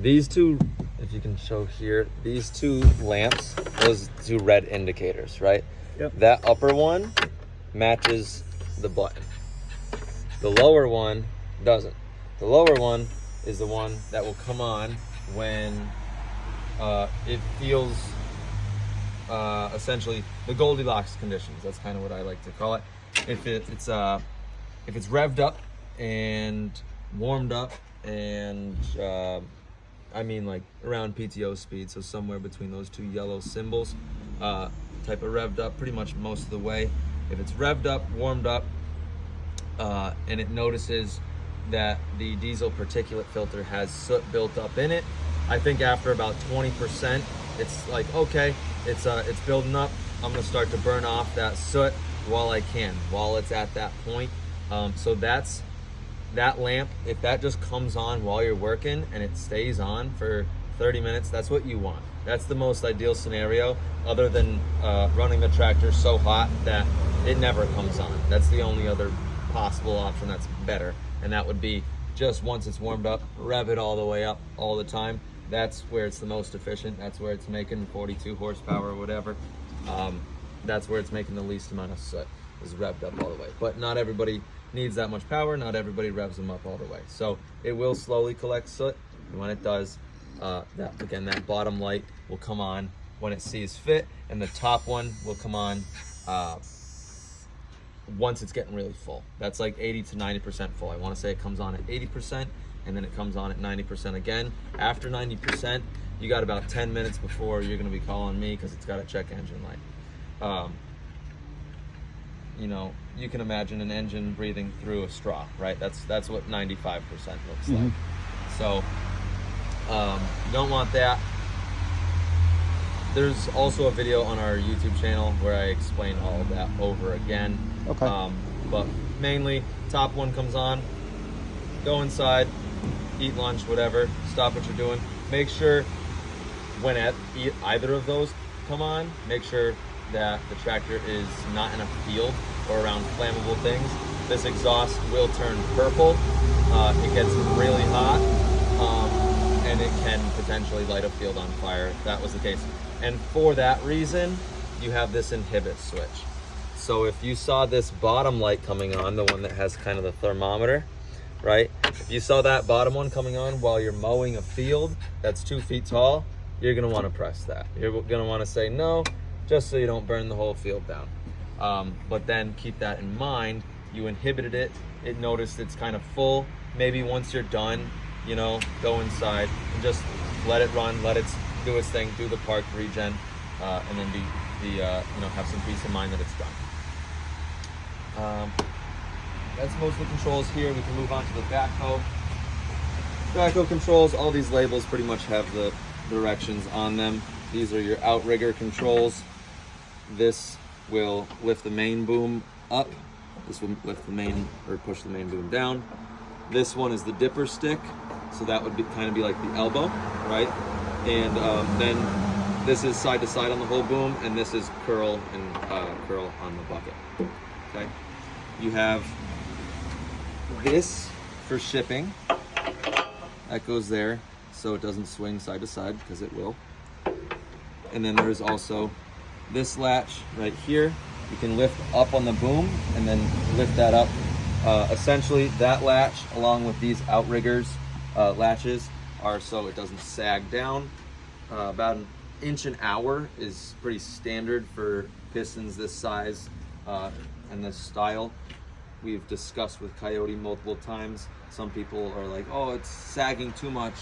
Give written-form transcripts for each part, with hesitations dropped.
These two, if you can show here, these two lamps, those two red indicators, right? Yep. That upper one matches the button. The lower one doesn't. The lower one is the one that will come on when it feels essentially the Goldilocks conditions. That's kind of what I like to call it. If it's revved up and warmed up and I mean like around PTO speed, so somewhere between those two yellow symbols, type of revved up pretty much most of the way. If it's revved up, warmed up, and it notices that the diesel particulate filter has soot built up in it, I think after about 20%, it's like, okay, it's building up. I'm gonna start to burn off that soot while I can, while it's at that point. So that's that lamp. If that just comes on while you're working and it stays on for 30 minutes, that's what you want. That's the most ideal scenario, other than running the tractor so hot that it never comes on. That's the only other possible option that's better, and that would be just once it's warmed up, rev it all the way up all the time. That's where it's the most efficient. That's where it's making 42 horsepower or whatever. That's where it's making the least amount of soot, is revved up all the way. But not everybody needs that much power. Not everybody revs them up all the way. So it will slowly collect soot, and when it does, that bottom light will come on when it sees fit, and the top one will come on once it's getting really full. That's like 80 to 90% full. I want to say it comes on at 80%, and then it comes on at 90% again. After 90%, you got about 10 minutes before you're going to be calling me because it's got a check engine light. You know, you can imagine an engine breathing through a straw, right? That's what 95% looks like. So don't want that. There's also a video on our YouTube channel where I explain all of that over again. Okay. But mainly, top one comes on, go inside, eat lunch, whatever, stop what you're doing. Make sure when either of those come on, make sure that the tractor is not in a field or around flammable things. This exhaust will turn purple. It gets really hot, and it can potentially light a field on fire if that was the case. And for that reason, you have this inhibit switch. So if you saw this bottom light coming on, the one that has kind of the thermometer, right? If you saw that bottom one coming on while you're mowing a field that's 2 feet tall, you're gonna wanna press that. You're gonna wanna say no, just so you don't burn the whole field down. But then keep that in mind. You inhibited it, it noticed it's kind of full. Maybe once you're done, you know, go inside and just let it run, let it do its thing, do the park regen, and then you know, have some peace of mind that it's done. That's most of the controls here. We can move on to the backhoe. Backhoe controls, all these labels pretty much have the directions on them. These are your outrigger controls. This will lift the main boom up. This will lift the main, or push the main boom down. This one is the dipper stick, so that would kind of be like the elbow, right? And then this is side to side on the whole boom, and this is curl and curl on the bucket. Okay. You have this for shipping. That goes there, so it doesn't swing side to side, because it will. And then there's also this latch right here. You can lift up on the boom and then lift that up. Essentially, that latch, along with these outriggers latches, are so it doesn't sag down. About 1 inch an hour is pretty standard for pistons this size and this style. We've discussed with Kioti multiple times. Some people are like, oh, it's sagging too much.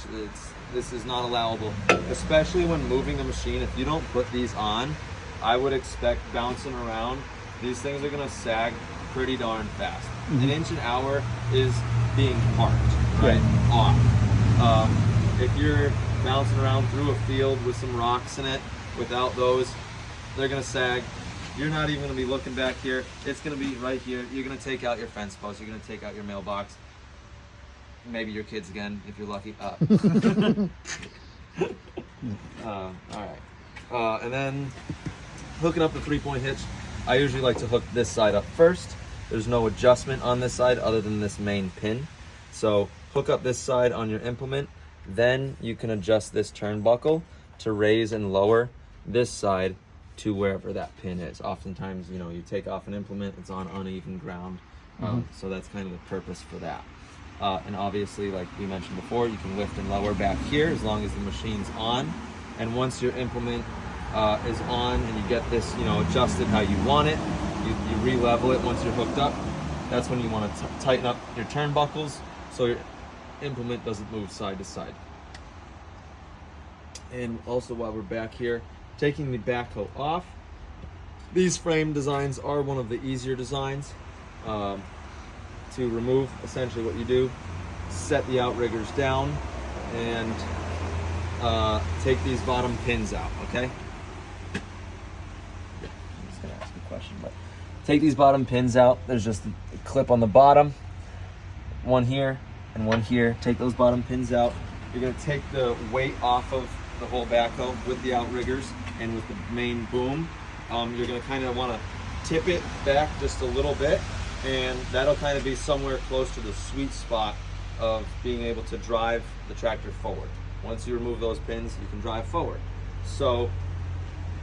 This is not allowable. Especially when moving the machine, if you don't put these on, I would expect bouncing around. These things are gonna sag pretty darn fast. 1 inch an hour is being parked, right? Off. If you're bouncing around through a field with some rocks in it, without those, they're gonna sag. You're not even gonna be looking back here. It's gonna be right here. You're gonna take out your fence post. You're gonna take out your mailbox. Maybe your kids again, if you're lucky. All right. And then hooking up the 3-point hitch. I usually like to hook this side up first. There's no adjustment on this side other than this main pin. So hook up this side on your implement, Then you can adjust this turnbuckle to raise and lower this side to wherever that pin is. Oftentimes, you know, you take off an implement, it's on uneven ground. So that's kind of the purpose for that. And obviously, like we mentioned before, you can lift and lower back here as long as the machine's on. And once your implement is on and you get this, you know, adjusted how you want it, you re-level it once you're hooked up. That's when you want to tighten up your turnbuckles so your implement doesn't move side to side. And also, while we're back here, taking the backhoe off, these frame designs are one of the easier designs to remove. Essentially what you do, set the outriggers down and take these bottom pins out, okay? I'm just gonna ask you a question, but take these bottom pins out. There's just a clip on the bottom, one here and one here. Take those bottom pins out. You're gonna take the weight off of the whole backhoe with the outriggers and with the main boom. You're gonna kind of wanna tip it back just a little bit, and that'll kind of be somewhere close to the sweet spot of being able to drive the tractor forward. Once you remove those pins, you can drive forward. So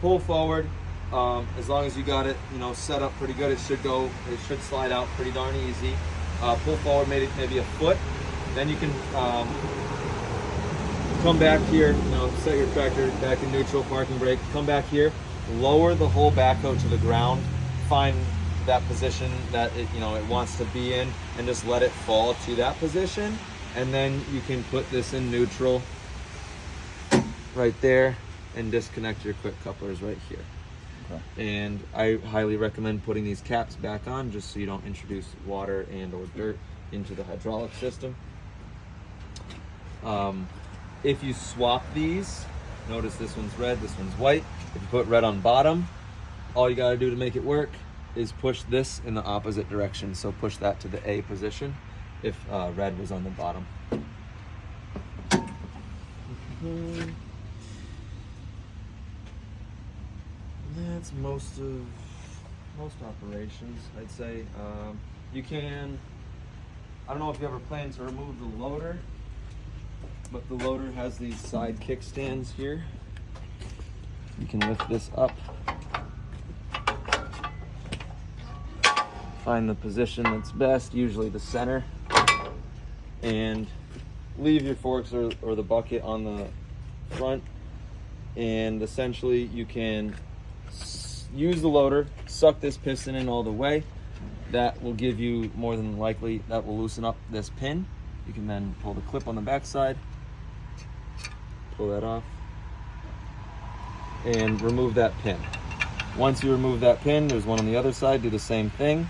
pull forward, as long as you got it, you know, set up pretty good, it should slide out pretty darn easy. Pull forward maybe a foot, then you can come back here, you know, set your tractor back in neutral, parking brake, come back here, lower the whole backhoe to the ground, find that position that it, you know, it wants to be in, and just let it fall to that position. And then you can put this in neutral right there and disconnect your quick couplers right here. Okay. And I highly recommend putting these caps back on just so you don't introduce water and or dirt into the hydraulic system. If you swap these, notice this one's red, this one's white. If you put red on bottom, all you gotta do to make it work is push this in the opposite direction. So push that to the A position if red was on the bottom. That's most operations, I'd say. You can, I don't know if you ever plan to remove the loader, but the loader has these side kickstands here. You can lift this up, find the position that's best, usually the center, and leave your forks or the bucket on the front. And essentially you can use the loader, suck this piston in all the way. That will give you, more than likely, that will loosen up this pin. You can then pull the clip on the back side, pull that off, and remove that pin. Once you remove that pin, there's one on the other side, do the same thing.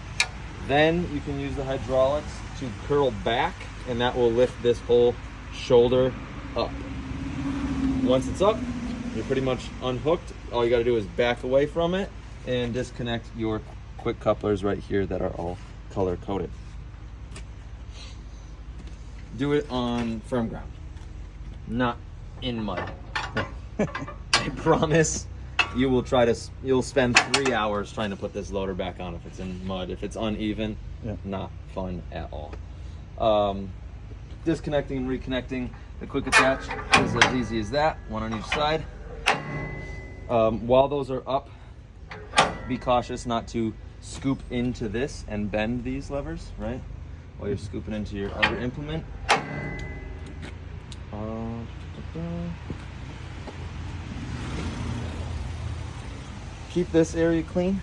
Then you can use the hydraulics to curl back, and that will lift this whole shoulder up. Once it's up, you're pretty much unhooked. All you gotta do is back away from it and disconnect your quick couplers right here that are all color coded. Do it on firm ground, not in mud. I promise you'll spend 3 hours trying to put this loader back on if it's in mud. If it's uneven, not fun at all. Disconnecting and reconnecting the quick attach is as easy as that, one on each side. While those are up, be cautious not to scoop into this and bend these levers, right? While you're scooping into your other implement. Keep this area clean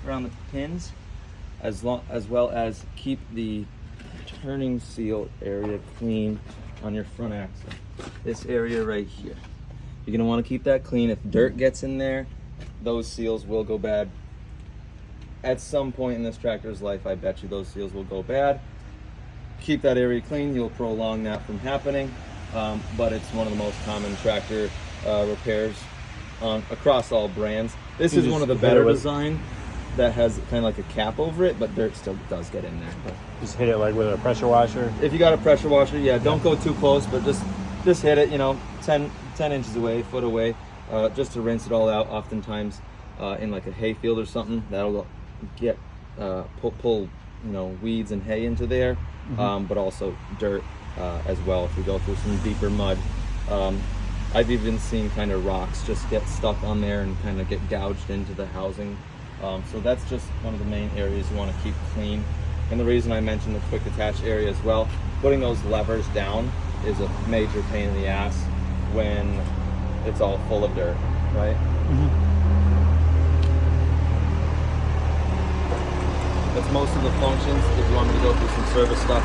around the pins, as well as keep the turning seal area clean on your front axle. This area right here. You're gonna wanna keep that clean. If dirt gets in there, those seals will go bad. At some point in this tractor's life, I bet you those seals will go bad. Keep that area clean, you'll prolong that from happening, but it's one of the most common tractor repairs across all brands. This is one of the better design that has kind of like a cap over it, but dirt still does get in there. But just hit it like with a pressure washer? If you got a pressure washer, yeah, don't go too close, but just hit it, you know, 10 inches away, foot away, just to rinse it all out. Oftentimes in like a hay field or something, that'll get pull you know, weeds and hay into there, but also dirt. as well if we go through some deeper mud. I've even seen kind of rocks just get stuck on there and kind of get gouged into the housing. So that's just one of the main areas you want to keep clean. And the reason I mentioned the quick attach area as well, putting those levers down is a major pain in the ass when it's all full of dirt, right? That's most of the functions. If you want me to go through some service stuff,